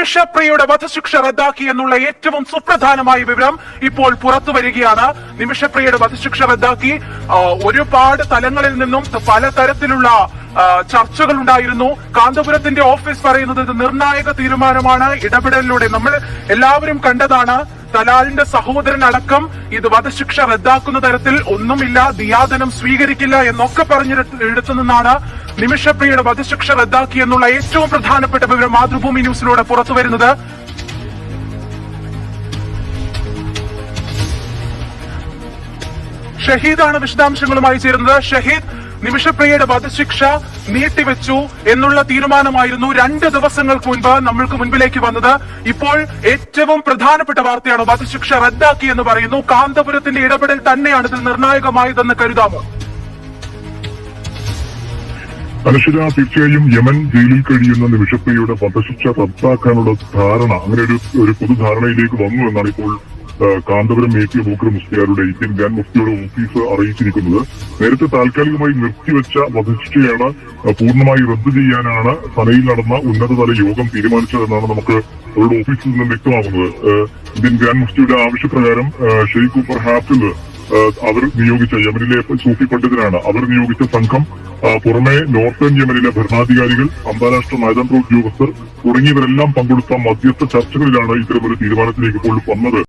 നിമിഷപ്രിയയുടെ വധശിക്ഷ റദ്ദാക്കി എന്നുള്ള ഏറ്റവും സുപ്രധാനമായ വിവരം ഇപ്പോൾ പുറത്തു വരികയാണ്. നിമിഷപ്രിയയുടെ വധശിക്ഷ റദ്ദാക്കി. ഒരുപാട് തലങ്ങളിൽ നിന്നും പലതരത്തിലുള്ള ചർച്ചകൾ ഉണ്ടായിരുന്നു. കാന്തപുരത്തിന്റെ ഓഫീസ് പറയുന്നത് ഇത് നിർണായക തീരുമാനമാണ്, ഇടപെടലിലൂടെ നമ്മൾ എല്ലാവരും കണ്ടതാണ്. തലാലിന്റെ സഹോദരൻ അടക്കം ഇത് വധശിക്ഷ റദ്ദാക്കുന്ന തരത്തിൽ ഒന്നുമില്ല, ദിയാദനം സ്വീകരിക്കില്ല എന്നൊക്കെ പറഞ്ഞെടുത്തു നിന്നാണ് നിമിഷപ്രിയയുടെ വധശിക്ഷ റദ്ദാക്കി എന്നുള്ള ഏറ്റവും പ്രധാനപ്പെട്ട വിവരം മാതൃഭൂമി ന്യൂസിലൂടെ പുറത്തു വരുന്നത്. ഷഹീദാണ് വിശദാംശങ്ങളുമായി ചേരുന്നത്. ഷഹീദ്, നിമിഷപ്രിയയുടെ വധശിക്ഷ നീട്ടിവെച്ചു എന്നുള്ള തീരുമാനമായിരുന്നു 2 ദിവസങ്ങൾക്ക് മുൻപ് നമ്മൾക്ക് മുൻപിലേക്ക് വന്നത്. ഇപ്പോൾ ഏറ്റവും പ്രധാനപ്പെട്ട വാർത്തയാണ് വധശിക്ഷ റദ്ദാക്കി എന്ന് പറയുന്നു. കാന്തപുരത്തിന്റെ ഇടപെടൽ തന്നെയാണ് ഇതിൽ നിർണായകമായതെന്ന് കരുതാമോ? അനുഷിത, തീർച്ചയായും യമൻ ജയിലിൽ കഴിയുന്ന നിമിഷപ്രിയയുടെ വധശിക്ഷ റദ്ദാക്കാനുള്ള ധാരണ, അങ്ങനെ ഒരു പൊതുധാരണയിലേക്ക് വന്നു എന്നാണ് ഇപ്പോൾ കാന്തപുരം മേറ്റി ബൂക്കർ മുസ്ലിയാരുടെ ഇന്ത്യൻ ഗ്രാൻഡ് മുഫ്തിയുടെ ഓഫീസ് അറിയിച്ചിരിക്കുന്നത്. നേരത്തെ താൽക്കാലികമായി നിർത്തിവെച്ച വധശിക്ഷയാണ് പൂർണ്ണമായി റദ്ദു ചെയ്യാനാണ് സനയിൽ നടന്ന ഉന്നതതല യോഗം തീരുമാനിച്ചതെന്നാണ് നമുക്ക് അവരുടെ ഓഫീസിൽ നിന്നും വ്യക്തമാകുന്നത്. ഇന്ത്യൻ ഗ്രാൻഡ് മുഫ്തിയുടെ ആവശ്യപ്രകാരം ഷെയ്ഖ് ഉമർ ഹാഫിദ് അവർ നിയോഗിച്ച യമനിലെ സൂഫി പണ്ഡിതനാണ്. അവർ നിയോഗിച്ച സംഘം പുറമെ നോർത്തേൺ യമനിലെ ഭരണാധികാരികൾ, അന്താരാഷ്ട്ര നയതന്ത്ര ഉദ്യോഗസ്ഥർ തുടങ്ങിയവരെല്ലാം പങ്കെടുത്ത മധ്യസ്ഥ ചർച്ചകളിലാണ് ഇത്തരമൊരു തീരുമാനത്തിലേക്ക് ഇപ്പോൾ വന്നത്.